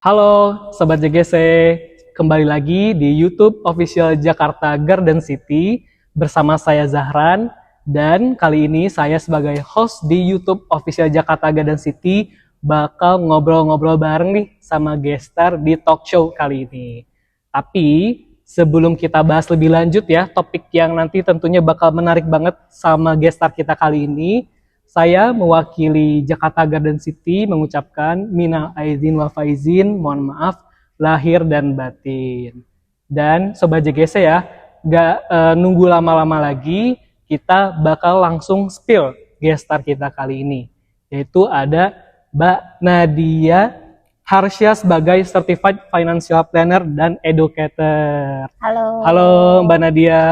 Halo Sobat JGC, kembali lagi di YouTube Official Jakarta Garden City bersama saya Zahran, dan kali ini saya sebagai host di YouTube Official Jakarta Garden City bakal ngobrol-ngobrol bareng nih sama gestar di talk show kali ini. Tapi sebelum kita bahas lebih lanjut ya, topik yang nanti tentunya bakal menarik banget sama gestar kita kali ini, saya mewakili Jakarta Garden City mengucapkan minal aizin wal faizin, mohon maaf lahir dan batin. Dan Sobat JGC ya, gak nunggu lama-lama lagi, kita bakal langsung spill gestar kita kali ini. Yaitu ada Mbak Nadia Harsha sebagai Certified Financial Planner dan Educator. Halo. Halo Mbak Nadia,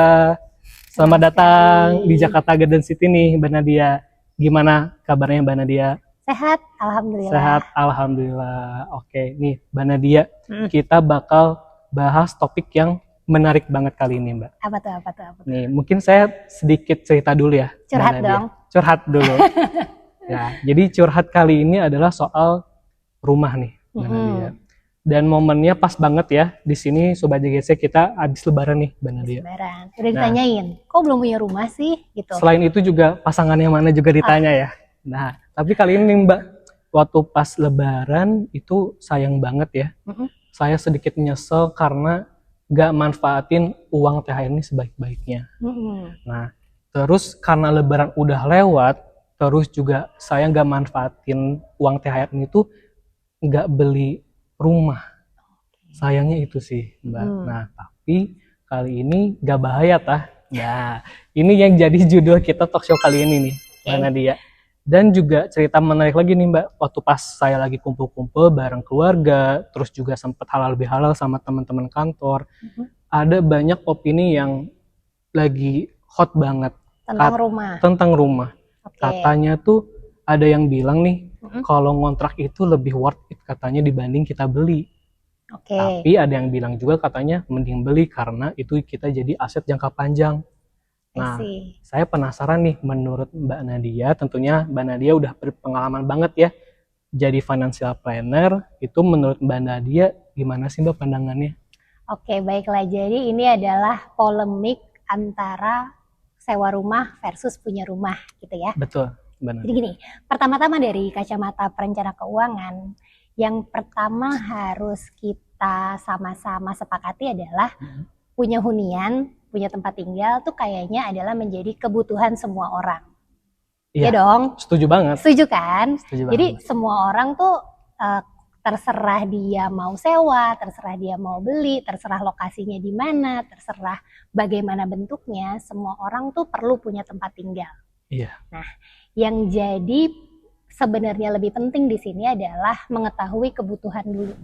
selamat datang di Jakarta Garden City nih Mbak Nadia. Gimana kabarnya Mbak Nadia? Sehat, alhamdulillah. Sehat, alhamdulillah. Oke, nih Mbak Nadia, kita bakal bahas topik yang menarik banget kali ini, Mbak. Apa tuh? Nih, mungkin saya sedikit cerita dulu ya. Curhat Mbak Nadia. dong. Curhat dulu. Ya, jadi curhat kali ini adalah soal rumah nih, Mbak Nadia. Dan momennya pas banget ya. Di sini Sobat JGC kita habis lebaran nih, Mbak Nadia. Lebaran. Udah ditanyain, kok belum punya rumah sih? Gitu. Selain itu juga pasangannya mana juga ditanya ya. Nah, tapi kali ini nih Mbak, waktu pas lebaran itu sayang banget ya. Saya sedikit nyesel karena gak manfaatin uang THR ini sebaik-baiknya. Nah, terus karena lebaran udah lewat, terus juga saya gak manfaatin uang THR ini tuh gak beli rumah. Sayangnya itu sih Mbak. Nah, tapi kali ini gak bahaya tah. Nah, ini yang jadi judul kita talk show kali ini nih, Mbak Nadia. Dan juga cerita menarik lagi nih Mbak, waktu pas saya lagi kumpul-kumpul bareng keluarga, terus juga sempat halal bihalal sama teman-teman kantor, ada banyak opini yang lagi hot banget Tentang rumah. Okay. Katanya tuh ada yang bilang nih, kalau ngontrak itu lebih worth it katanya dibanding kita beli. Tapi ada yang bilang juga katanya mending beli karena itu kita jadi aset jangka panjang. Nah, saya penasaran nih, menurut Mbak Nadia, tentunya Mbak Nadia udah berpengalaman banget ya jadi financial planner, itu menurut Mbak Nadia gimana sih Mbak pandangannya? Oke, baiklah. Jadi ini adalah polemik antara sewa rumah versus punya rumah gitu ya. Betul, benar. Jadi gini, pertama-tama dari kacamata perencana keuangan, yang pertama harus kita sama-sama sepakati adalah punya hunian, punya tempat tinggal tuh kayaknya adalah menjadi kebutuhan semua orang. Iya dong? Setuju banget. Setuju kan? Setuju Jadi banget. semua orang tuh terserah dia mau sewa, terserah dia mau beli, terserah lokasinya di mana, terserah bagaimana bentuknya, semua orang tuh perlu punya tempat tinggal. Iya. Nah, yang jadi sebenarnya lebih penting di sini adalah mengetahui kebutuhan dulu.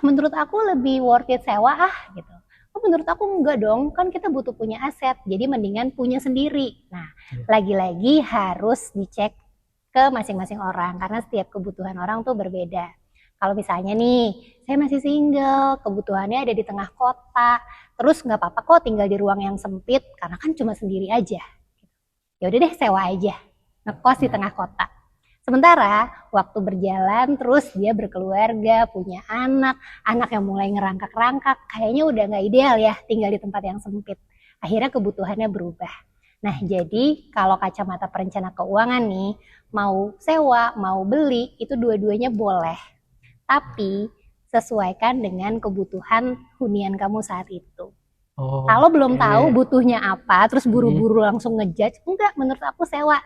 Menurut aku lebih worth it sewa gitu. Menurut aku enggak dong, kan kita butuh punya aset, jadi mendingan punya sendiri. Nah, lagi-lagi harus dicek ke masing-masing orang, karena setiap kebutuhan orang tuh berbeda. Kalau misalnya nih, saya masih single, kebutuhannya ada di tengah kota, terus nggak apa-apa kok tinggal di ruang yang sempit, karena kan cuma sendiri aja. Ya udah deh sewa aja, ngekos di tengah kota. Sementara waktu berjalan terus dia berkeluarga, punya anak yang mulai ngerangkak-rangkak, kayaknya udah nggak ideal ya tinggal di tempat yang sempit. Akhirnya kebutuhannya berubah. Nah, jadi kalau kacamata perencana keuangan nih, mau sewa, mau beli, itu dua-duanya boleh. Tapi sesuaikan dengan kebutuhan hunian kamu saat itu. Kalau belum tahu butuhnya apa, terus buru-buru langsung ngejudge, enggak, menurut aku sewa.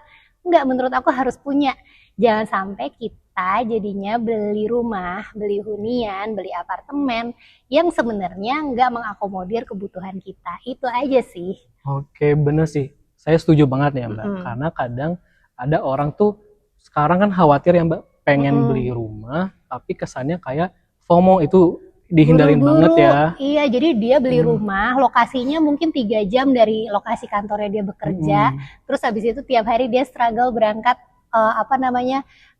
Enggak, menurut aku harus punya. Jangan sampai kita jadinya beli rumah, beli hunian, beli apartemen yang sebenarnya enggak mengakomodir kebutuhan kita. Itu aja sih. Oke, bener sih. Saya setuju banget ya Mbak. Karena kadang ada orang tuh sekarang kan khawatir ya Mbak, pengen beli rumah, tapi kesannya kayak FOMO, itu dihindarin banget ya. Iya, jadi dia beli rumah, lokasinya mungkin 3 jam dari lokasi kantornya dia bekerja, terus habis itu tiap hari dia struggle berangkat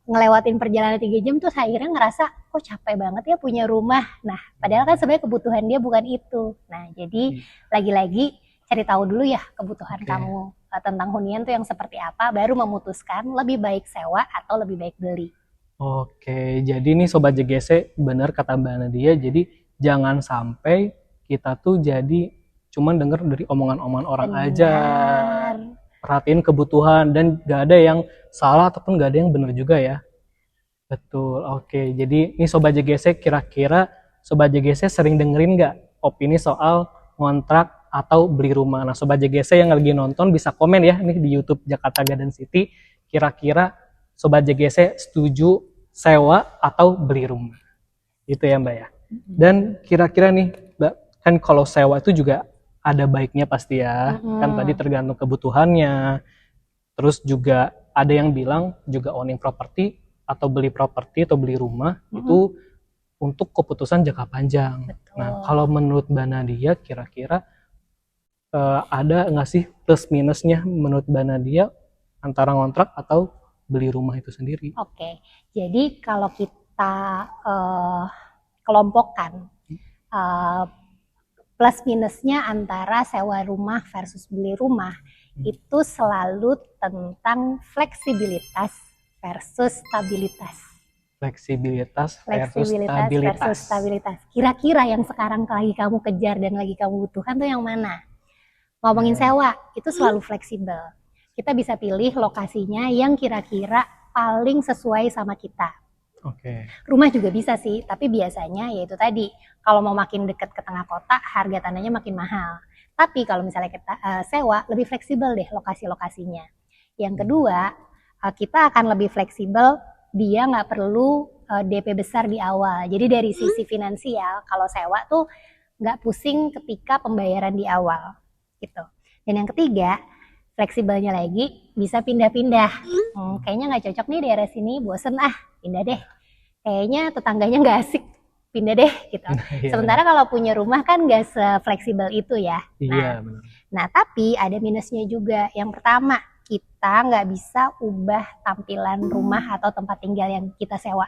ngelewatin perjalanan 3 jam, terus akhirnya ngerasa kok capek banget ya punya rumah. Nah, padahal kan sebenarnya kebutuhan dia bukan itu. Nah, jadi lagi-lagi cari tahu dulu ya kebutuhan kamu tentang hunian tuh yang seperti apa, baru memutuskan lebih baik sewa atau lebih baik beli. Oke, jadi nih Sobat JGC bener kata Mbak Nadia, jadi jangan sampai kita tuh jadi cuman denger dari omongan-omongan orang aja, Benar. perhatiin kebutuhan dan gak ada yang salah ataupun gak ada yang bener juga ya. Betul, oke. Jadi ini Sobat JGC kira-kira Sobat JGC sering dengerin nggak opini soal ngontrak atau beli rumah? Nah Sobat JGC yang lagi nonton bisa komen ya nih di YouTube Jakarta Garden City. Kira-kira Sobat JGC setuju sewa atau beli rumah? Gitu ya Mbak ya. Dan kira-kira nih Mbak, kan kalau sewa itu juga ada baiknya pasti ya. Kan tadi tergantung kebutuhannya. Terus juga ada yang bilang juga owning property atau beli properti atau beli rumah itu untuk keputusan jangka panjang. Betul. Nah, kalau menurut Mbak Nadia kira-kira ada nggak sih plus minusnya menurut Mbak Nadia antara ngontrak atau beli rumah itu sendiri? Oke, jadi kalau kita kelompokkan plus minusnya antara sewa rumah versus beli rumah itu selalu tentang fleksibilitas versus stabilitas. Fleksibilitas Fleksibilitas versus stabilitas. Kira-kira yang sekarang lagi kamu kejar dan lagi kamu butuhkan tuh yang mana? Ngomongin sewa, itu selalu fleksibel. Kita bisa pilih lokasinya yang kira-kira paling sesuai sama kita. Oke. Rumah juga bisa sih, tapi biasanya yaitu tadi, kalau mau makin dekat ke tengah kota, harga tanahnya makin mahal. Tapi kalau misalnya kita sewa, lebih fleksibel deh lokasi-lokasinya. Yang kedua, kita akan lebih fleksibel, dia nggak perlu DP besar di awal. Jadi dari sisi finansial, kalau sewa tuh nggak pusing ketika pembayaran di awal. Gitu. Dan yang ketiga, fleksibelnya lagi bisa pindah-pindah. Kayaknya nggak cocok nih daerah sini, bosen pindah deh. Kayaknya tetangganya nggak asik, pindah deh gitu. Sementara kalau punya rumah kan nggak se-fleksibel itu ya. Iya, benar. Nah, tapi ada minusnya juga. Yang pertama, kita nggak bisa ubah tampilan rumah atau tempat tinggal yang kita sewa.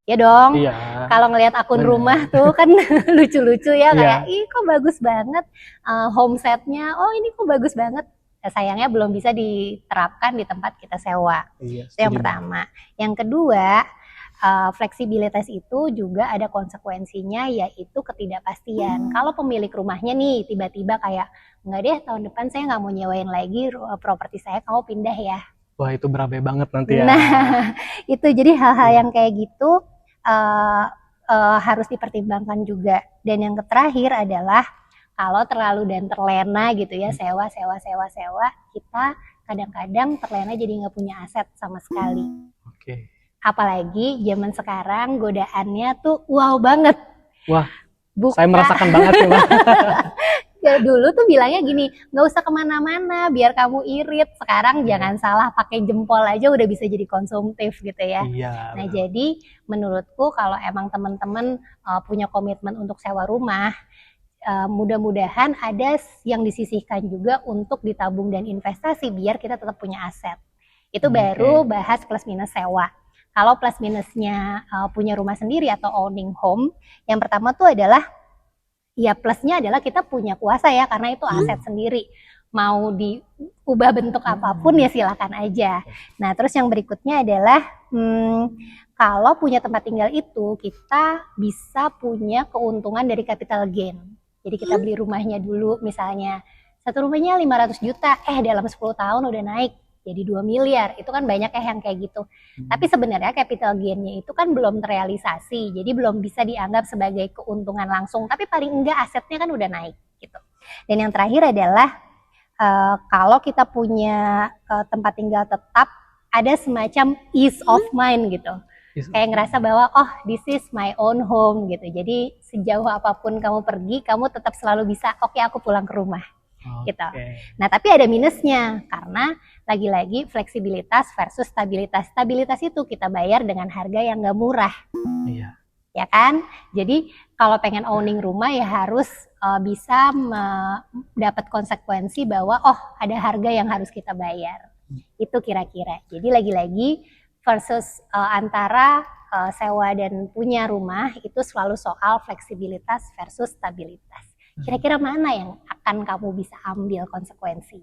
Ya dong, kalau ngelihat akun rumah tuh kan lucu-lucu ya, kayak ih kok bagus banget homestay-nya, oh ini kok bagus banget. Sayangnya belum bisa diterapkan di tempat kita sewa. Itu yang pertama. Yang kedua, fleksibilitas itu juga ada konsekuensinya, yaitu ketidakpastian. Kalau pemilik rumahnya nih tiba-tiba kayak, enggak deh tahun depan saya nggak mau nyewain lagi properti saya, kamu pindah ya. Wah itu berabe banget nanti ya. Nah itu jadi hal-hal yang kayak gitu harus dipertimbangkan juga. Dan yang terakhir adalah kalau terlalu dan terlena gitu ya, sewa, kita kadang-kadang terlena jadi nggak punya aset sama sekali. Oke. Apalagi zaman sekarang godaannya tuh wow banget. Wah, saya merasakan banget sih Mbak. Dulu tuh bilangnya gini, nggak usah kemana-mana biar kamu irit. Sekarang jangan salah, pakai jempol aja udah bisa jadi konsumtif gitu ya. Iya, nah jadi menurutku kalau emang teman-teman punya komitmen untuk sewa rumah, mudah-mudahan ada yang disisihkan juga untuk ditabung dan investasi biar kita tetap punya aset. Itu baru bahas plus minus sewa. Kalau plus minusnya punya rumah sendiri atau owning home, yang pertama tuh adalah ya plusnya adalah kita punya kuasa ya, karena itu aset sendiri. Mau diubah bentuk apapun ya silakan aja. Nah terus yang berikutnya adalah kalau punya tempat tinggal itu kita bisa punya keuntungan dari capital gain. Jadi kita beli rumahnya dulu, misalnya satu rumahnya 500 juta, dalam 10 tahun udah naik jadi 2 miliar, itu kan banyak yang kayak gitu. Tapi sebenarnya capital gain-nya itu kan belum terrealisasi, jadi belum bisa dianggap sebagai keuntungan langsung, tapi paling enggak asetnya kan udah naik gitu. Dan yang terakhir adalah kalau kita punya tempat tinggal tetap, ada semacam ease of mind gitu. Kayak ngerasa bahwa this is my own home gitu. Jadi sejauh apapun kamu pergi, kamu tetap selalu bisa, oke, aku pulang ke rumah. Gitu. Nah tapi ada minusnya karena lagi-lagi fleksibilitas versus stabilitas. Stabilitas itu kita bayar dengan harga yang nggak murah, ya kan? Jadi kalau pengen owning rumah ya harus bisa mendapat konsekuensi bahwa ada harga yang harus kita bayar. Itu kira-kira. Jadi lagi-lagi versus antara sewa dan punya rumah itu selalu soal fleksibilitas versus stabilitas. Kira-kira mana yang akan kamu bisa ambil konsekuensi?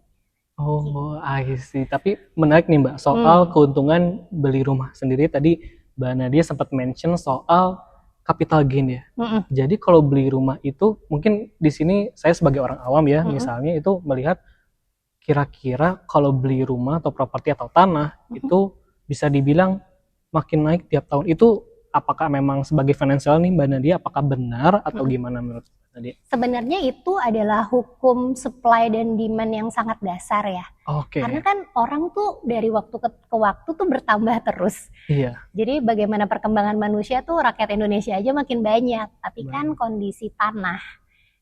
Oh, I see. Tapi menarik nih Mbak, soal keuntungan beli rumah sendiri tadi Mbak Nadia sempat mention soal capital gain ya. Mm-mm. Jadi kalau beli rumah itu mungkin di sini saya sebagai orang awam ya, Mm-mm. misalnya itu melihat kira-kira kalau beli rumah atau properti atau tanah itu bisa dibilang makin naik tiap tahun. Itu apakah memang sebagai financial nih Mbak Nadia, apakah benar atau gimana menurut Mbak Nadia? Sebenarnya itu adalah hukum supply dan demand yang sangat dasar ya. Oke, Karena kan orang tuh dari waktu ke waktu tuh bertambah terus. iya. Jadi bagaimana perkembangan manusia tuh rakyat Indonesia aja makin banyak. Tapi kan kondisi tanah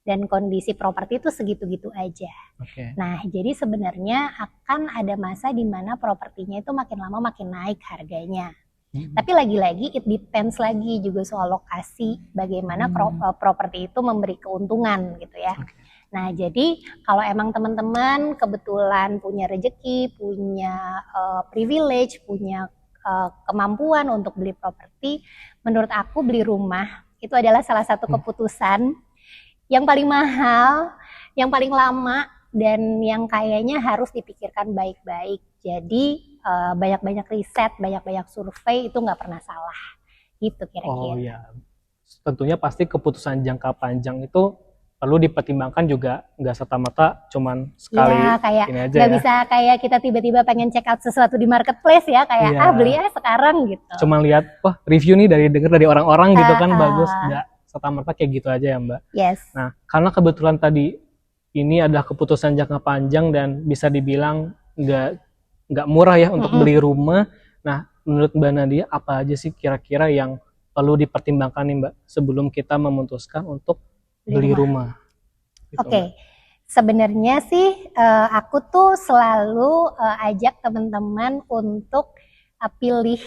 dan kondisi properti itu segitu-gitu aja. Oke. Nah, jadi sebenarnya akan ada masa di mana propertinya itu makin lama makin naik harganya. Tapi lagi-lagi it depends lagi juga soal lokasi, bagaimana properti itu memberi keuntungan gitu ya. Oke. Nah, jadi kalau emang teman-teman kebetulan punya rezeki, punya privilege, punya kemampuan untuk beli properti, menurut aku beli rumah itu adalah salah satu keputusan yang paling mahal, yang paling lama, dan yang kayaknya harus dipikirkan baik-baik. Jadi banyak-banyak riset, banyak-banyak survei itu nggak pernah salah. Gitu kira-kira. Oh ya, tentunya pasti keputusan jangka panjang itu perlu dipertimbangkan juga, nggak serta-merta cuman sekali Iya, kayak ini aja nggak ya. bisa kayak kita tiba-tiba pengen check out sesuatu di marketplace ya, kayak Iya. beli aja sekarang gitu. Cuma lihat, wah review nih denger dari orang-orang gitu kan Ah, bagus, nggak serta-merta kayak gitu aja ya Mbak. Yes. Nah, karena kebetulan tadi ini adalah keputusan jangka panjang dan bisa dibilang nggak murah ya untuk beli rumah. Nah, menurut Mbak Nadia apa aja sih kira-kira yang perlu dipertimbangkan nih Mbak sebelum kita memutuskan untuk beli rumah? Gitu, Oke. Mbak. Sebenarnya sih aku tuh selalu ajak teman-teman untuk pilih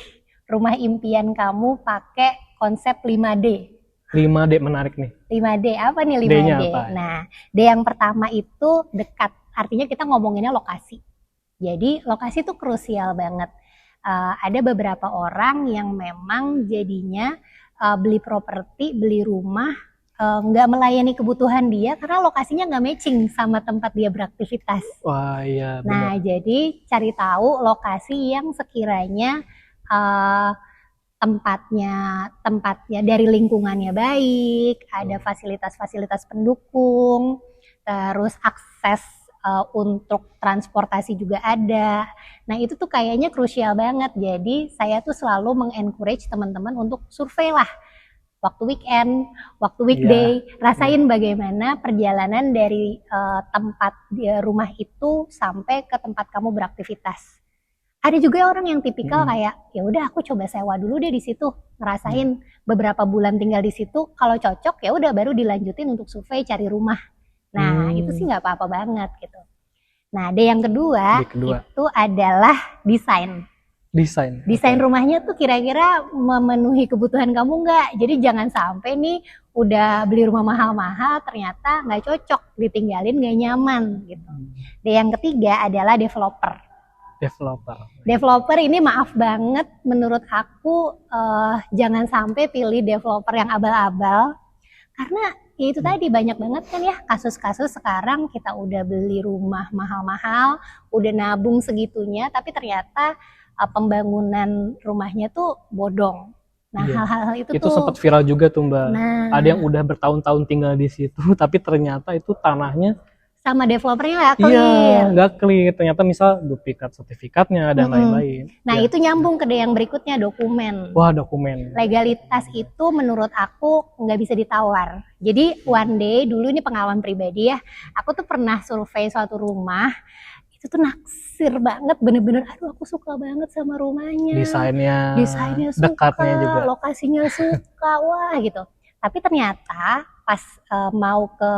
rumah impian kamu pakai konsep 5D. 5D menarik nih. 5D apa nih 5D? D-nya apa? Nah, D yang pertama itu dekat. Artinya kita ngomonginnya lokasi. Jadi lokasi itu krusial banget. Ada beberapa orang yang memang jadinya beli properti, beli rumah nggak melayani kebutuhan dia karena lokasinya nggak matching sama tempat dia beraktivitas. Wah iya Nah, benar. jadi cari tahu lokasi yang sekiranya tempatnya dari lingkungannya baik, ada fasilitas-fasilitas pendukung, terus akses untuk transportasi juga ada. Nah, itu tuh kayaknya krusial banget. Jadi, saya tuh selalu mengencourage teman-teman untuk survei lah. Waktu weekend, waktu weekday, rasain bagaimana perjalanan dari tempat rumah itu sampai ke tempat kamu beraktivitas. Ada juga orang yang tipikal kayak ya udah aku coba sewa dulu deh di situ, ngerasain beberapa bulan tinggal di situ, kalau cocok ya udah baru dilanjutin untuk survei cari rumah. Nah, itu sih nggak apa-apa banget gitu. Nah, yang kedua itu adalah desain. Desain rumahnya tuh kira-kira memenuhi kebutuhan kamu nggak? Jadi jangan sampai nih udah beli rumah mahal-mahal ternyata nggak cocok, ditinggalin nggak nyaman gitu. Dan yang ketiga adalah developer. Developer ini maaf banget menurut aku jangan sampai pilih developer yang abal-abal karena ya itu tadi banyak banget kan ya kasus-kasus sekarang kita udah beli rumah mahal-mahal, udah nabung segitunya tapi ternyata pembangunan rumahnya tuh bodong. Nah, hal-hal itu tuh sempat viral juga tuh Mbak. Nah, ada yang udah bertahun-tahun tinggal di situ tapi ternyata itu tanahnya sama developernya nggak clear. Iya, nggak clear. Ternyata misal duplikat sertifikatnya dan lain-lain. Nah, itu nyambung ke yang berikutnya, dokumen. Wah, dokumen. Legalitas itu menurut aku nggak bisa ditawar. Jadi one day, dulu ini pengalaman pribadi ya, aku tuh pernah survei suatu rumah, itu tuh naksir banget, bener-bener aduh aku suka banget sama rumahnya. Desainnya suka, dekatnya juga. Lokasinya suka, wah gitu. Tapi ternyata pas mau ke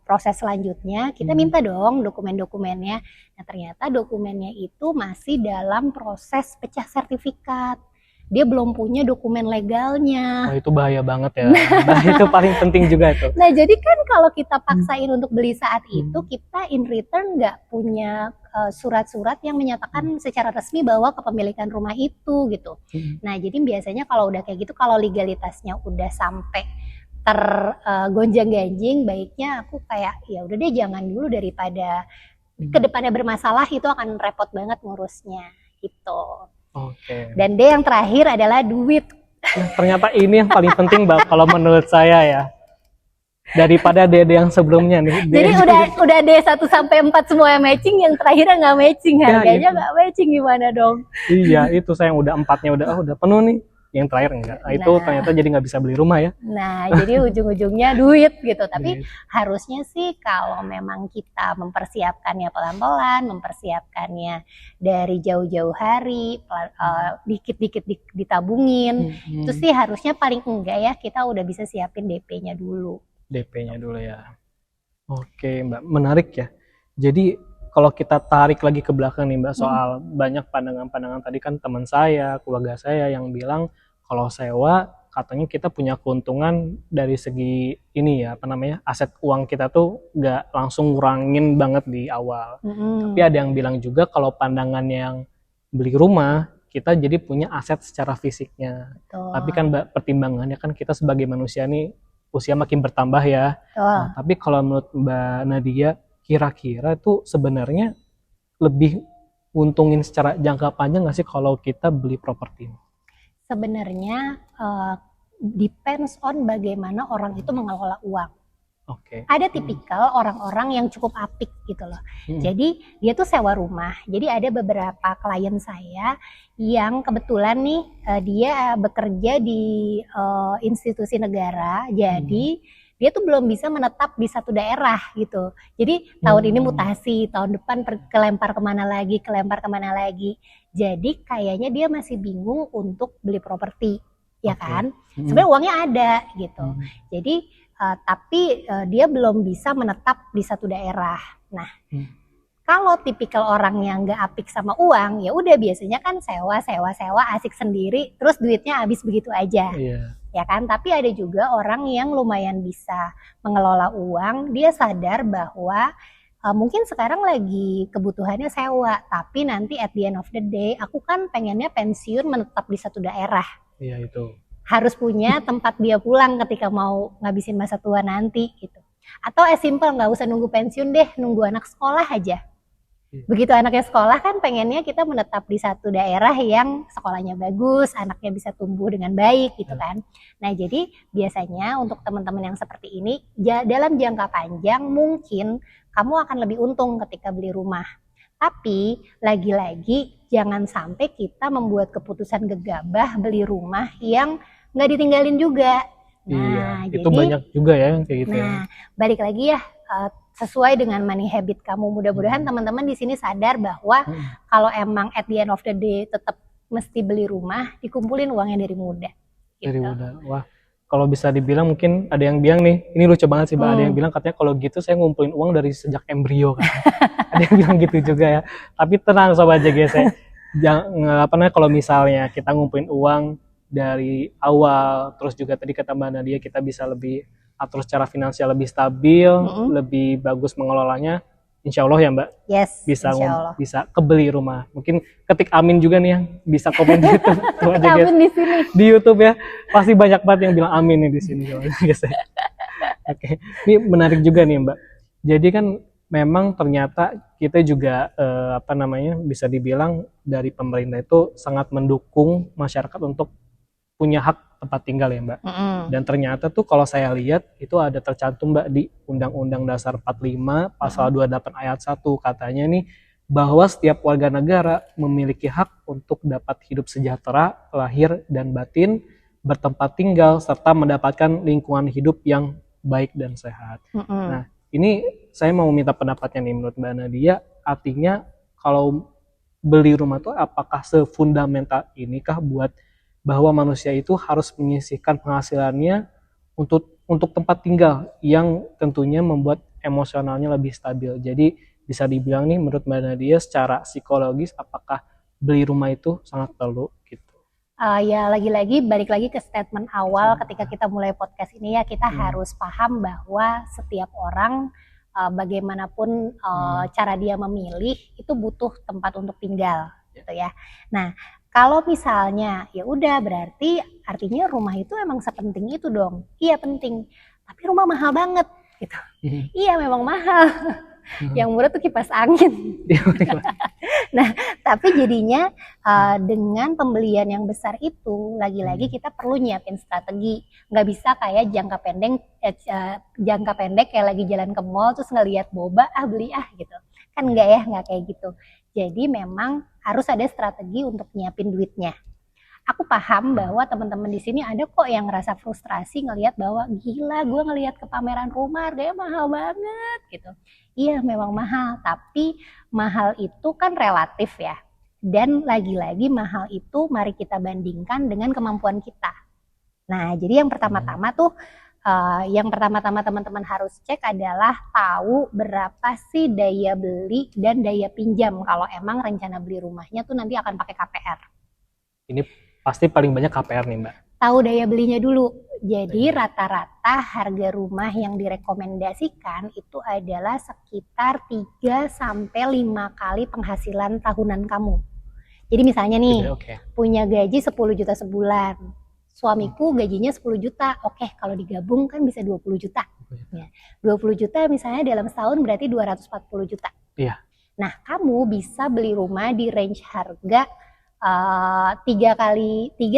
proses selanjutnya, kita minta dong dokumen-dokumennya. Nah, ternyata dokumennya itu masih dalam proses pecah sertifikat. Dia belum punya dokumen legalnya. Oh, itu bahaya banget ya. Nah, itu paling penting juga itu. Nah, jadi kan kalau kita paksain untuk beli saat itu, kita in return nggak punya surat-surat yang menyatakan secara resmi bahwa kepemilikan rumah itu gitu. Nah, jadi biasanya kalau udah kayak gitu, kalau legalitasnya udah sampai tergonjang-ganjing, baiknya aku kayak ya udah deh jangan dulu daripada kedepannya bermasalah itu akan repot banget ngurusnya gitu. Oke. Dan D yang terakhir adalah duit. Nah, ternyata ini yang paling penting Mbak kalau menurut saya ya. Daripada D yang sebelumnya nih. Jadi udah D 1 sampai 4 semua yang matching, yang terakhirnya nggak matching, harganya nggak matching, gimana dong? Iya, itu saya yang udah 4-nya udah penuh nih. Yang terakhir enggak. Nah, itu ternyata jadi nggak bisa beli rumah ya. Nah, jadi ujung-ujungnya duit gitu. Tapi harusnya sih kalau memang kita mempersiapkannya pelan-pelan, mempersiapkannya dari jauh-jauh hari, dikit-dikit ditabungin, itu sih harusnya paling enggak ya kita udah bisa siapin DP-nya dulu. DP-nya dulu ya. Oke Mbak, menarik ya. Jadi kalau kita tarik lagi ke belakang nih Mbak, soal banyak pandangan-pandangan tadi kan teman saya, keluarga saya yang bilang kalau sewa katanya kita punya keuntungan dari segi ini ya, apa namanya, aset uang kita tuh nggak langsung ngurangin banget di awal. Tapi ada yang bilang juga kalau pandangan yang beli rumah, kita jadi punya aset secara fisiknya. Betul. Tapi kan Mbak, pertimbangannya kan kita sebagai manusia nih usia makin bertambah ya. Nah, tapi kalau menurut Mbak Nadia, kira-kira itu sebenarnya lebih untungin secara jangka panjang nggak sih kalau kita beli properti? Sebenarnya depends on bagaimana orang itu mengelola uang. Ada tipikal orang-orang yang cukup apik gitu loh. Jadi dia tuh sewa rumah. Jadi ada beberapa klien saya yang kebetulan nih dia bekerja di institusi negara. Jadi dia tuh belum bisa menetap di satu daerah gitu. Jadi tahun ini mutasi, tahun depan kelempar kemana lagi. Jadi kayaknya dia masih bingung untuk beli properti, ya kan? Sebenarnya uangnya ada gitu. Jadi tapi dia belum bisa menetap di satu daerah. Nah, kalau tipikal orang yang nggak apik sama uang, ya udah biasanya kan sewa asik sendiri, terus duitnya habis begitu aja, ya kan? Tapi ada juga orang yang lumayan bisa mengelola uang, dia sadar bahwa mungkin sekarang lagi kebutuhannya sewa, tapi nanti at the end of the day, aku kan pengennya pensiun menetap di satu daerah. Iya itu. Harus punya tempat dia pulang ketika mau ngabisin masa tua nanti gitu. Atau simple, nggak usah nunggu pensiun deh, nunggu anak sekolah aja. Begitu anaknya sekolah kan pengennya kita menetap di satu daerah yang sekolahnya bagus, anaknya bisa tumbuh dengan baik gitu kan. Nah jadi biasanya untuk teman-teman yang seperti ini, dalam jangka panjang mungkin kamu akan lebih untung ketika beli rumah. Tapi lagi-lagi jangan sampai kita membuat keputusan gegabah beli rumah yang nggak ditinggalin juga. Nah, itu banyak juga ya yang kayak gitu. Nah, balik lagi ya, sesuai dengan money habit kamu. Mudah-mudahan teman-teman di sini sadar bahwa kalau emang at the end of the day tetap mesti beli rumah, dikumpulin uangnya dari muda. Gitu. Dari muda. Wah, kalau bisa dibilang mungkin ada yang bilang nih, ini lucu banget sih Mbak, ada yang bilang katanya kalau gitu saya ngumpulin uang dari sejak embrio kan. Ada yang bilang gitu juga ya. Tapi tenang Sobat JGC, jangan kalau misalnya kita ngumpulin uang dari awal, terus juga tadi kata Mbak Nadia kita bisa lebih atur secara finansial lebih stabil, lebih bagus mengelolanya, insya Allah ya Mbak, bisa kebeli rumah. Mungkin ketik amin juga nih yang bisa komen di YouTube. Amin di sini. Di YouTube ya, pasti banyak banget yang bilang amin nih di sini. Oke, ini menarik juga nih Mbak. Jadi kan memang ternyata kita juga bisa dibilang dari pemerintah itu sangat mendukung masyarakat untuk punya hak tempat tinggal ya Mbak. Dan ternyata tuh kalau saya lihat itu ada tercantum Mbak di Undang-Undang Dasar 45 pasal 28 ayat 1 katanya nih bahwa setiap warga negara memiliki hak untuk dapat hidup sejahtera lahir dan batin, bertempat tinggal serta mendapatkan lingkungan hidup yang baik dan sehat. Nah, ini saya mau minta pendapatnya nih menurut Mbak Nadia, artinya kalau beli rumah tuh apakah sefundamental inikah buat bahwa manusia itu harus menyisihkan penghasilannya untuk tempat tinggal yang tentunya membuat emosionalnya lebih stabil. Jadi bisa dibilang nih menurut Mbak Nadia secara psikologis apakah beli rumah itu sangat perlu gitu. Ya lagi-lagi balik lagi ke statement awal ketika kita mulai podcast ini ya, kita harus paham bahwa setiap orang bagaimanapun cara dia memilih itu butuh tempat untuk tinggal gitu ya. Nah, kalau misalnya ya udah berarti artinya rumah itu emang sepenting itu dong. Iya penting. Tapi rumah mahal banget gitu. Iya memang mahal. Yang murah tuh kipas angin. Nah, tapi jadinya dengan pembelian yang besar itu, lagi-lagi kita perlu nyiapin strategi. Nggak bisa kayak jangka pendek kayak lagi jalan ke mall terus ngelihat boba, beli gitu. Kan enggak ya, nggak kayak gitu. Jadi memang harus ada strategi untuk nyiapin duitnya. Aku paham bahwa teman-teman di sini ada kok yang ngerasa frustrasi ngelihat bahwa gila, gue ngelihat ke pameran rumah harganya mahal banget gitu. Iya memang mahal, tapi mahal itu kan relatif ya. Dan lagi-lagi mahal itu mari kita bandingkan dengan kemampuan kita. Nah, jadi yang pertama-tama teman-teman harus cek adalah tahu berapa sih daya beli dan daya pinjam kalau emang rencana beli rumahnya tuh nanti akan pakai KPR. Ini pasti paling banyak KPR nih Mbak. Tahu daya belinya dulu. Jadi rata-rata harga rumah yang direkomendasikan itu adalah sekitar 3 sampai 5 kali penghasilan tahunan kamu. Jadi misalnya nih, punya gaji 10 juta sebulan. Suamiku gajinya 10 juta. Oke, kalau digabung kan bisa 20 juta. Ya, 20 juta misalnya dalam setahun berarti 240 juta. Iya. Nah, kamu bisa beli rumah di range harga 3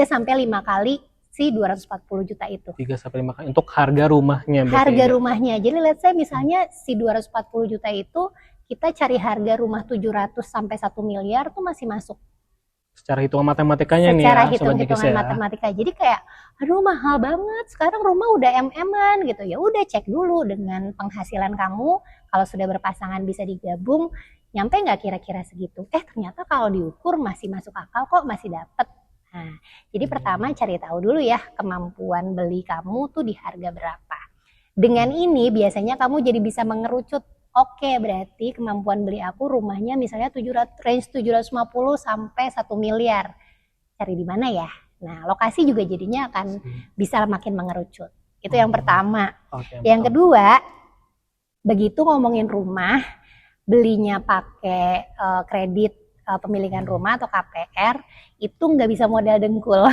sampai 5 kali si 240 juta itu. 3 sampai 5 kali untuk harga rumahnya. Harga rumahnya. Jadi let's say misalnya si 240 juta itu kita cari harga rumah 700 sampai 1 miliar tuh masih masuk. Secara hitungan matematikanya nih ya. Secara hitung-hitungan matematika. Jadi kayak aduh mahal banget. Sekarang rumah udah MM-an gitu. Ya udah cek dulu dengan penghasilan kamu, kalau sudah berpasangan bisa digabung. Nyampe nggak kira-kira segitu? Ternyata kalau diukur masih masuk akal kok, masih dapet. Nah, jadi pertama cari tahu dulu ya kemampuan beli kamu tuh di harga berapa. Dengan ini biasanya kamu jadi bisa mengerucut. Oke, berarti kemampuan beli aku rumahnya misalnya range 750 sampai 1 miliar. Cari di mana ya? Nah, lokasi juga jadinya akan bisa makin mengerucut. Itu yang pertama. Yang kedua, begitu ngomongin rumah, belinya pakai kredit pemilikan rumah atau KPR itu nggak bisa modal dengkul.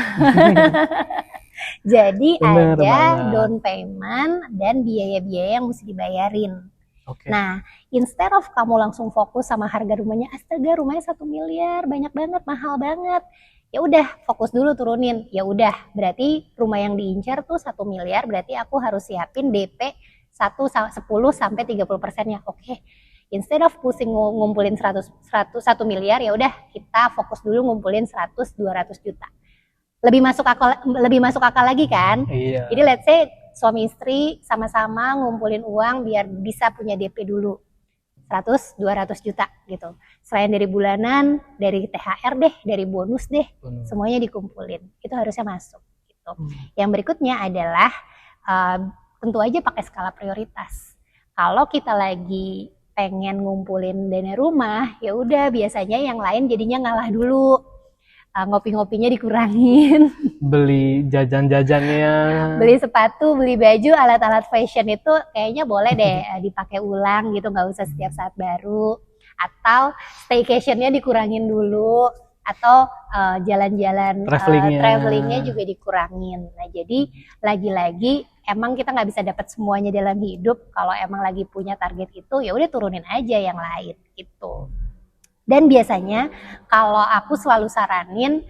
Jadi ada down payment dan biaya-biaya yang mesti dibayarin. Nah, instead of kamu langsung fokus sama harga rumahnya, astaga rumahnya 1 miliar, banyak banget, mahal banget. Ya udah, fokus dulu turunin. Ya udah, berarti rumah yang diincar tuh 1 miliar, berarti aku harus siapin DP 10 sampai 30%-nya. Oke. Instead of pusing ngumpulin 1 miliar, ya udah kita fokus dulu ngumpulin 100-200 juta. Lebih masuk akal lagi kan? Iya. Jadi let's say suami istri sama-sama ngumpulin uang biar bisa punya DP dulu 100-200 juta gitu. Selain dari bulanan, dari THR deh, dari bonus deh, semuanya dikumpulin. Itu harusnya masuk gitu. Yang berikutnya adalah tentu aja pakai skala prioritas. Kalau kita lagi pengen ngumpulin dana rumah, ya udah biasanya yang lain jadinya ngalah dulu. Ngopi-ngopinya dikurangin. Beli jajan-jajannya. Beli sepatu, beli baju, alat-alat fashion itu kayaknya boleh deh dipakai ulang gitu, nggak usah setiap saat baru. Atau staycation-nya dikurangin dulu. Atau jalan-jalan travelingnya juga dikurangin. Nah jadi lagi-lagi emang kita nggak bisa dapat semuanya dalam hidup. Kalau emang lagi punya target itu, ya udah turunin aja yang lain gitu. Dan biasanya kalau aku selalu saranin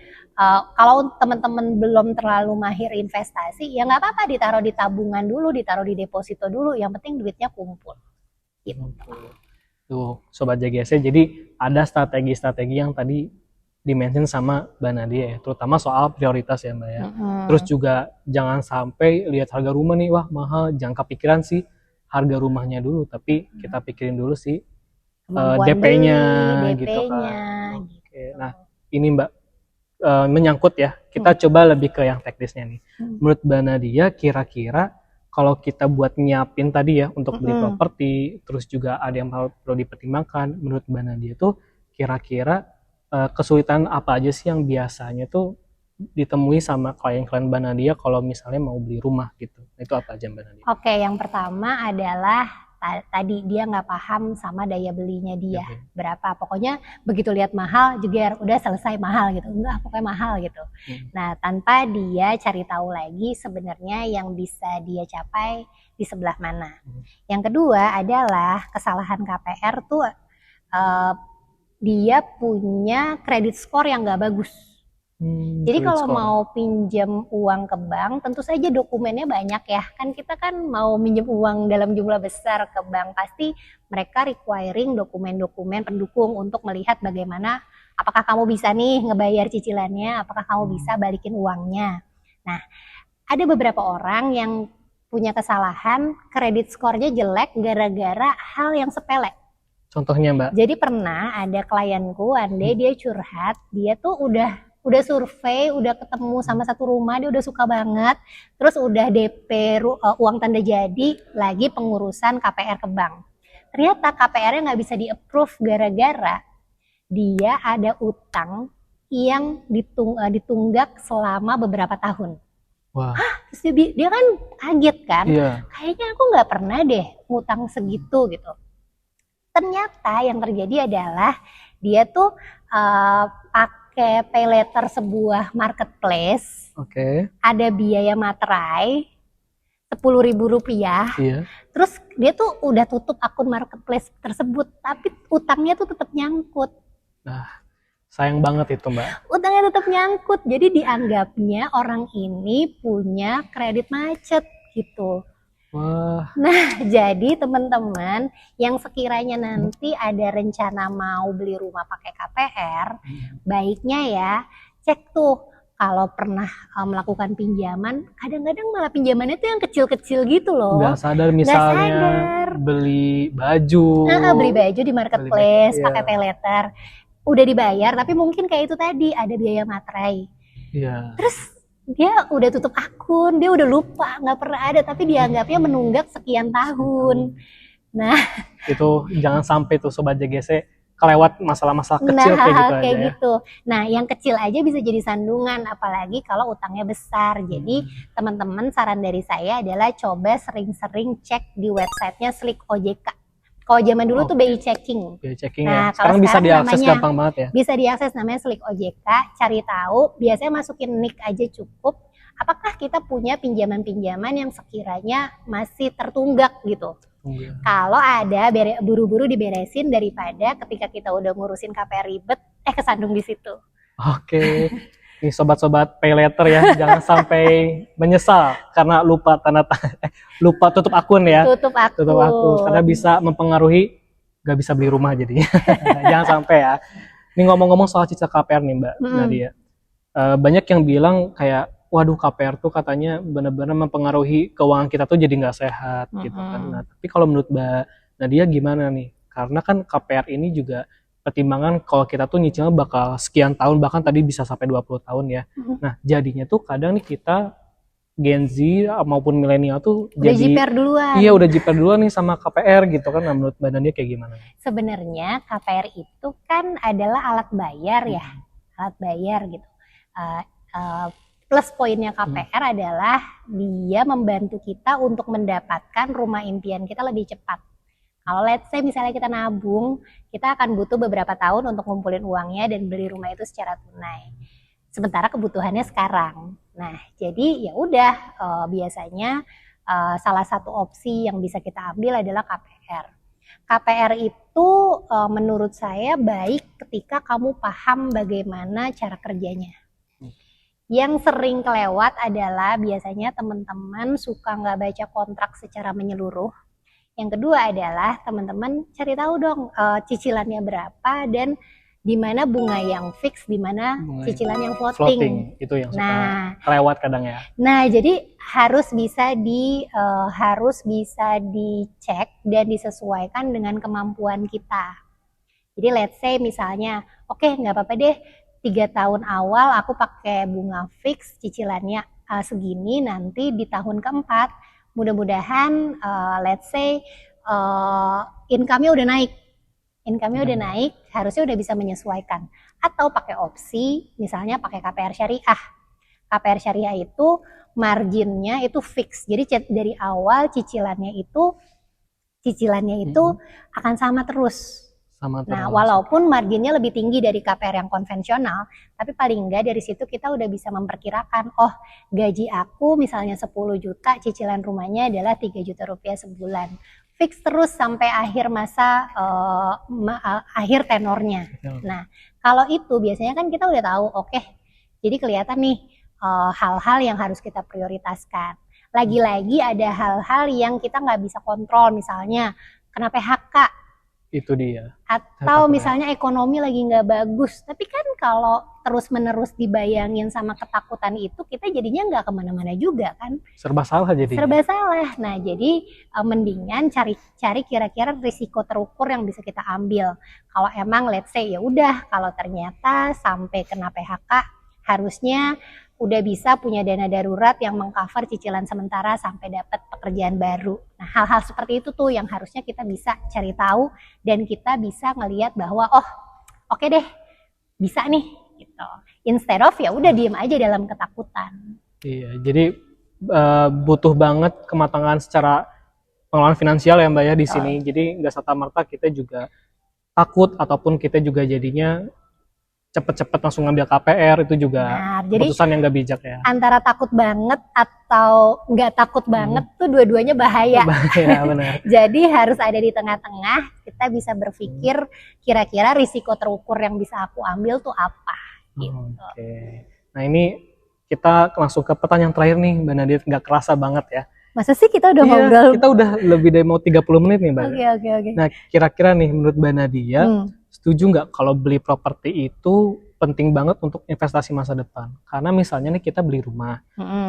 kalau teman-teman belum terlalu mahir investasi, ya nggak apa-apa ditaruh di tabungan dulu, ditaruh di deposito dulu. Yang penting duitnya kumpul. Gitu. Tuh, Sobat JGC, jadi ada strategi-strategi yang tadi dimention sama Mbak Nadia ya, terutama soal prioritas ya Mbak ya. Terus juga jangan sampai lihat harga rumah nih, wah mahal, jangan kepikiran sih harga rumahnya dulu, tapi kita pikirin dulu sih DP-nya gitu kan. Nah ini Mbak menyangkut ya, kita coba lebih ke yang teknisnya nih. Menurut Mbak Nadia kira-kira kalau kita buat nyiapin tadi ya untuk beli properti, terus juga ada yang perlu dipertimbangkan, menurut Mbak Nadia tuh kira-kira kesulitan apa aja sih yang biasanya tuh ditemui sama klien-klien Mbak Nadia kalau misalnya mau beli rumah gitu? Itu apa aja Mbak Nadia? Oke, yang pertama adalah tadi dia nggak paham sama daya belinya dia berapa. Pokoknya begitu lihat mahal, jeger, udah selesai mahal gitu. Enggak, pokoknya mahal gitu. Nah, tanpa dia cari tahu lagi sebenarnya yang bisa dia capai di sebelah mana. Yang kedua adalah kesalahan KPR tuh dia punya kredit skor yang nggak bagus. Jadi kalau mau pinjam uang ke bank, tentu saja dokumennya banyak ya. Kan kita kan mau minjem uang dalam jumlah besar ke bank, pasti mereka requiring dokumen-dokumen pendukung untuk melihat bagaimana apakah kamu bisa nih ngebayar cicilannya, apakah kamu bisa balikin uangnya. Nah, ada beberapa orang yang punya kesalahan kredit skornya jelek gara-gara hal yang sepele. Contohnya Mbak? Jadi pernah ada klienku, dia curhat, dia tuh udah survei, udah ketemu sama satu rumah, dia udah suka banget, terus udah DP uang tanda jadi, lagi pengurusan KPR ke bank. Ternyata KPR-nya nggak bisa di-approve gara-gara dia ada utang yang ditunggak selama beberapa tahun. Wah. Terus dia kan kaget kan, kayaknya aku nggak pernah deh ngutang segitu gitu. Ternyata yang terjadi adalah dia tuh pakai pay letter sebuah marketplace, ada biaya materai Rp10.000, terus dia tuh udah tutup akun marketplace tersebut, tapi utangnya tuh tetap nyangkut. Nah, sayang banget itu Mbak. Utangnya tetap nyangkut, jadi dianggapnya orang ini punya kredit macet gitu. Wah. Nah, jadi teman-teman yang sekiranya nanti ada rencana mau beli rumah pakai KPR, baiknya ya cek tuh kalau pernah melakukan pinjaman, kadang-kadang malah pinjamannya tuh yang kecil-kecil gitu loh. Nggak sadar misalnya beli baju. Beli baju di marketplace pakai pay letter, udah dibayar tapi mungkin kayak itu tadi ada biaya materai. Terus dia udah tutup akun, dia udah lupa, nggak pernah ada, tapi dianggapnya menunggak sekian tahun. Nah, itu jangan sampai tuh Sobat JGC kelewat masalah-masalah kecil kayak gitu aja gitu. Nah, yang kecil aja bisa jadi sandungan, apalagi kalau utangnya besar. Jadi teman-teman, saran dari saya adalah coba sering-sering cek di websitenya Slick OJK. Kalau zaman dulu tuh BI checking. Nah, sekarang bisa diakses gampang banget ya. Bisa diakses, namanya Slick OJK. Cari tahu, biasanya masukin NIK aja cukup. Apakah kita punya pinjaman-pinjaman yang sekiranya masih tertunggak gitu. Kalau ada, buru-buru diberesin daripada ketika kita udah ngurusin KPR ribet, kesandung di situ. Oke. Nih sobat-sobat pay letter ya, jangan sampai menyesal karena lupa lupa tutup akun ya. Tutup akun. Karena bisa mempengaruhi nggak bisa beli rumah jadinya. Jangan sampai ya. Ini ngomong-ngomong soal cicil KPR nih Mbak Nadia. Banyak yang bilang kayak, waduh KPR tuh katanya benar-benar mempengaruhi keuangan kita tuh jadi nggak sehat gitu kan. Nah, tapi kalau menurut Mbak Nadia gimana nih? Karena kan KPR ini juga pertimbangan kalau kita tuh nyicilnya bakal sekian tahun, bahkan tadi bisa sampai 20 tahun ya. Nah, jadinya tuh kadang nih kita Gen Z maupun milenial tuh udah jiper duluan. Iya, udah jiper duluan nih sama KPR gitu kan. Nah, menurut Mbak Nadia kayak gimana? Sebenarnya KPR itu kan adalah alat bayar ya. Alat bayar gitu. Plus poinnya KPR adalah dia membantu kita untuk mendapatkan rumah impian kita lebih cepat. Kalau let's say misalnya kita nabung, kita akan butuh beberapa tahun untuk ngumpulin uangnya dan beli rumah itu secara tunai. Sementara kebutuhannya sekarang. Nah, jadi ya udah biasanya salah satu opsi yang bisa kita ambil adalah KPR. KPR itu menurut saya baik ketika kamu paham bagaimana cara kerjanya. Yang sering kelewat adalah biasanya teman-teman suka nggak baca kontrak secara menyeluruh. Yang kedua adalah teman-teman cari tahu dong cicilannya berapa dan di mana bunga yang fix, di mana cicilan yang floating. Itu yang suka kelewat kadang ya. Nah, jadi harus bisa dicek dan disesuaikan dengan kemampuan kita. Jadi let's say misalnya, oke, nggak apa-apa deh, 3 tahun awal aku pakai bunga fix cicilannya segini, nanti di tahun keempat mudah-mudahan let's say income-nya udah naik, harusnya udah bisa menyesuaikan. Atau pakai opsi, misalnya pakai KPR syariah. KPR syariah itu marginnya itu fix, jadi dari awal cicilannya itu cicilannya itu akan sama terus. Sama Nah, terus. walaupun marginnya lebih tinggi dari KPR yang konvensional, tapi paling enggak dari situ kita udah bisa memperkirakan, oh gaji aku misalnya 10 juta, cicilan rumahnya adalah 3 juta rupiah sebulan. Fix terus sampai akhir masa, akhir tenornya. Betul. Nah, kalau itu biasanya kan kita udah tahu, oke, jadi kelihatan nih hal-hal yang harus kita prioritaskan. Lagi-lagi ada hal-hal yang kita nggak bisa kontrol, misalnya kena PHK, Itu dia. atau misalnya ekonomi lagi nggak bagus. Tapi kan kalau terus-menerus dibayangin sama ketakutan itu, kita jadinya nggak kemana-mana juga kan. Serba salah jadi. Serba salah. Nah, jadi mendingan cari kira-kira risiko terukur yang bisa kita ambil. Kalau emang let's say ya udah, kalau ternyata sampai kena PHK, harusnya udah bisa punya dana darurat yang mengcover cicilan sementara sampai dapat pekerjaan baru. Nah, hal-hal seperti itu tuh yang harusnya kita bisa cari tahu dan kita bisa ngelihat bahwa oh, oke deh, bisa nih gitu. Instead of ya udah diem aja dalam ketakutan. Iya, jadi butuh banget kematangan secara pengelolaan finansial ya Mbak ya di sini. Jadi nggak serta-merta kita juga takut ataupun kita juga jadinya cepet-cepet langsung ngambil KPR, itu juga Nah, jadi keputusan yang nggak bijak ya. antara takut banget atau nggak takut banget tuh dua-duanya bahaya. Iya benar. Jadi harus ada di tengah-tengah, kita bisa berpikir kira-kira risiko terukur yang bisa aku ambil tuh apa gitu. Oke. Nah ini kita langsung ke pertanyaan terakhir nih Mbak Nadia, nggak kerasa banget ya. Masa sih kita udah Iya, ngobrol? kita udah lebih dari mau 30 menit nih Mbak. Oke. Nah kira-kira nih menurut Mbak Nadia, setuju nggak kalau beli properti itu penting banget untuk investasi masa depan? Karena misalnya nih kita beli rumah,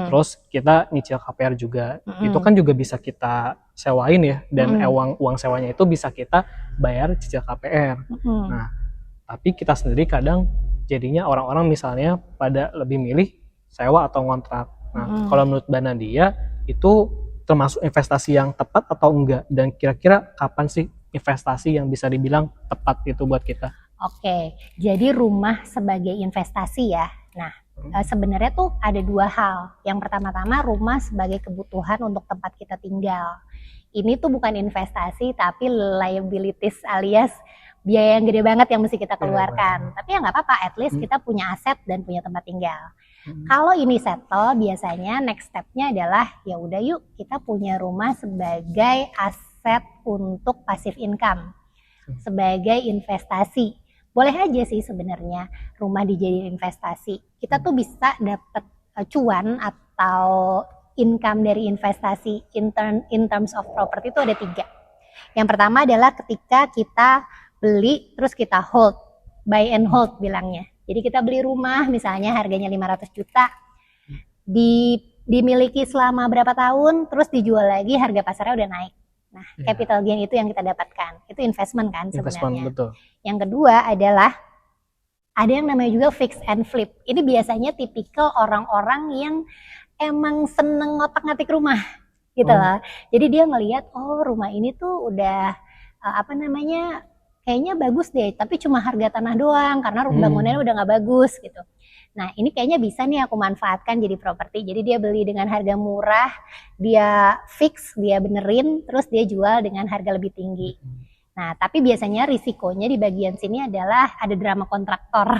terus kita nyicil KPR juga, itu kan juga bisa kita sewain ya, dan uang sewanya itu bisa kita bayar cicil KPR. Nah, tapi kita sendiri kadang jadinya orang-orang misalnya pada lebih milih sewa atau ngontrak. Nah, kalau menurut Mbak Nadia itu termasuk investasi yang tepat atau enggak? Dan kira-kira kapan sih investasi yang bisa dibilang tepat itu buat kita? Oke, jadi rumah sebagai investasi ya. Nah, sebenarnya tuh ada dua hal. Yang pertama-tama rumah sebagai kebutuhan untuk tempat kita tinggal. Ini tuh bukan investasi tapi liabilities alias biaya yang gede banget yang mesti kita keluarkan. Tapi ya nggak apa-apa, at least kita punya aset dan punya tempat tinggal. Kalau ini settle, biasanya next step-nya adalah ya udah yuk kita punya rumah sebagai aset untuk passive income, sebagai investasi. Boleh aja sih sebenarnya rumah dijadiin investasi. Kita tuh bisa dapat cuan atau income dari investasi in terms of property itu ada 3. Yang pertama adalah ketika kita beli terus kita hold, buy and hold bilangnya. Jadi kita beli rumah misalnya harganya 500 juta, dimiliki selama berapa tahun, terus dijual lagi harga pasarnya udah naik. Nah, capital gain itu yang kita dapatkan. Itu investment kan sebenarnya. Investment, betul. Yang kedua adalah ada yang namanya juga fix and flip. Ini biasanya tipikal orang-orang yang emang seneng ngotak-ngatik rumah gitu loh. Jadi dia ngelihat oh rumah ini tuh udah kayaknya bagus deh, tapi cuma harga tanah doang karena bangunannya udah nggak bagus gitu. Nah ini kayaknya bisa nih aku manfaatkan jadi properti. Jadi dia beli dengan harga murah, dia fix, dia benerin, terus dia jual dengan harga lebih tinggi. Nah tapi biasanya risikonya di bagian sini adalah ada drama kontraktor.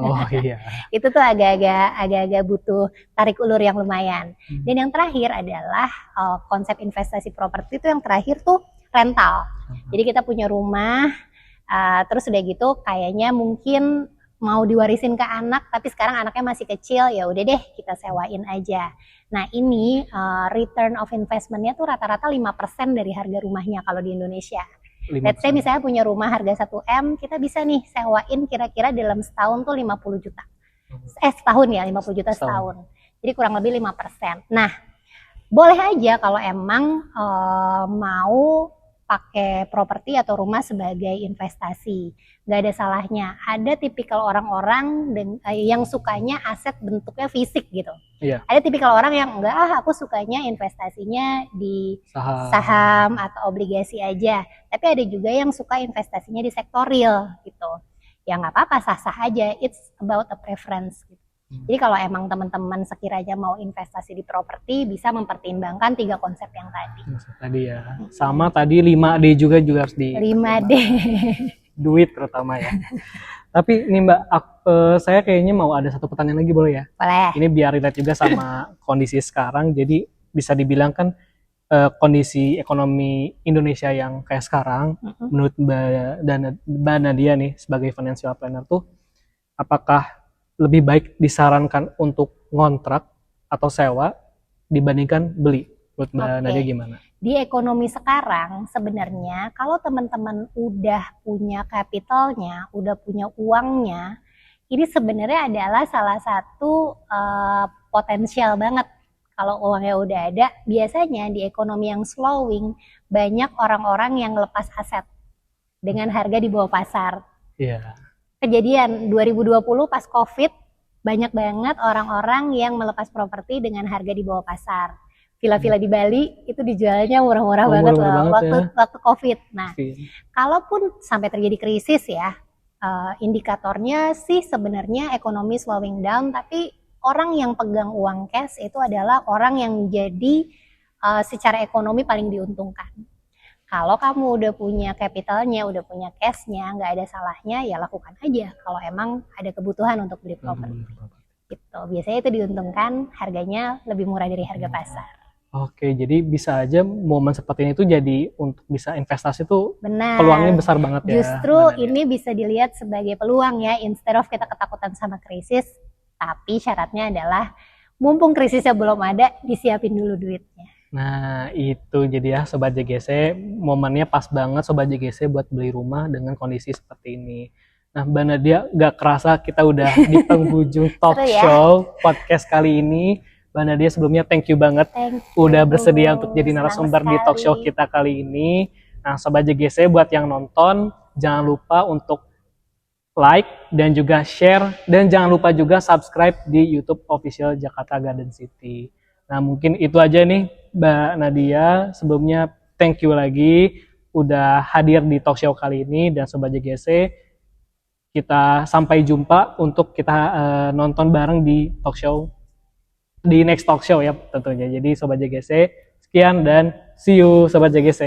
Oh iya. Itu tuh agak-agak butuh tarik ulur yang lumayan. Dan yang terakhir adalah konsep investasi properti itu yang terakhir tuh rental. Jadi kita punya rumah, terus udah gitu kayaknya mungkin mau diwarisin ke anak, tapi sekarang anaknya masih kecil, ya udah deh kita sewain aja. Nah ini return of investment-nya tuh rata-rata 5% dari harga rumahnya kalau di Indonesia. 5%. Let's say misalnya punya rumah harga 1M, kita bisa nih sewain kira-kira dalam setahun tuh 50 juta. Setahun ya, 50 juta setahun. Jadi kurang lebih 5%. Nah, boleh aja kalau emang mau pakai properti atau rumah sebagai investasi, nggak ada salahnya. Ada tipikal orang-orang yang sukanya aset bentuknya fisik gitu. Iya. Ada tipikal orang yang enggak, aku sukanya investasinya di saham atau obligasi aja. Tapi ada juga yang suka investasinya di sektor real gitu. Ya nggak apa-apa, sah-sah aja. It's about a preference gitu. Jadi kalau emang teman-teman sekiranya mau investasi di properti, bisa mempertimbangkan 3 konsep yang tadi. Tadi ya. Sama tadi 5D juga harus di 5D. duit terutama ya. Tapi nih Mbak, saya kayaknya mau ada satu pertanyaan lagi, boleh ya? Boleh. Ini biar relate juga sama kondisi sekarang. Jadi bisa dibilang kan kondisi ekonomi Indonesia yang kayak sekarang, menurut Mbak Nadia nih sebagai financial planner tuh, apakah lebih baik disarankan untuk ngontrak atau sewa dibandingkan beli? Menurut Mbak Nadia gimana? Di ekonomi sekarang sebenarnya kalau teman-teman udah punya kapitalnya, udah punya uangnya, ini sebenarnya adalah salah satu potensial banget. Kalau uangnya udah ada, biasanya di ekonomi yang slowing banyak orang-orang yang lepas aset dengan harga di bawah pasar. Iya. Kejadian 2020 pas COVID, banyak banget orang-orang yang melepas properti dengan harga di bawah pasar. Villa-villa di Bali itu dijualnya murah-murah banget loh waktu COVID. Nah, kalaupun sampai terjadi krisis ya, indikatornya sih sebenarnya ekonomi slowing down, tapi orang yang pegang uang cash itu adalah orang yang jadi secara ekonomi paling diuntungkan. Kalau kamu udah punya capitalnya, udah punya cashnya, nggak ada salahnya ya lakukan aja kalau emang ada kebutuhan untuk beli properti. Gitu. Biasanya itu diuntungkan, harganya lebih murah dari harga pasar. Oke, jadi bisa aja momen seperti ini tuh jadi untuk bisa investasi tuh peluangnya besar banget ya. Justru ini bisa dilihat sebagai peluang ya, instead of kita ketakutan sama krisis, tapi syaratnya adalah mumpung krisisnya belum ada, disiapin dulu duitnya. Nah itu jadi ya Sobat JGC, momennya pas banget Sobat JGC buat beli rumah dengan kondisi seperti ini. Nah Mbak Nadia, gak kerasa kita udah di penghujung talk show podcast kali ini. Mbak Nadia sebelumnya thank you banget udah bersedia untuk jadi narasumber di talk show kita kali ini. Nah Sobat JGC buat yang nonton, jangan lupa untuk like dan juga share, dan jangan lupa juga subscribe di YouTube Official Jakarta Garden City. Nah mungkin itu aja nih Mbak Nadia, sebelumnya thank you lagi udah hadir di talk show kali ini, dan Sobat JGC kita sampai jumpa untuk kita nonton bareng di talk show, di next talk show ya tentunya. Jadi Sobat JGC sekian dan see you Sobat JGC.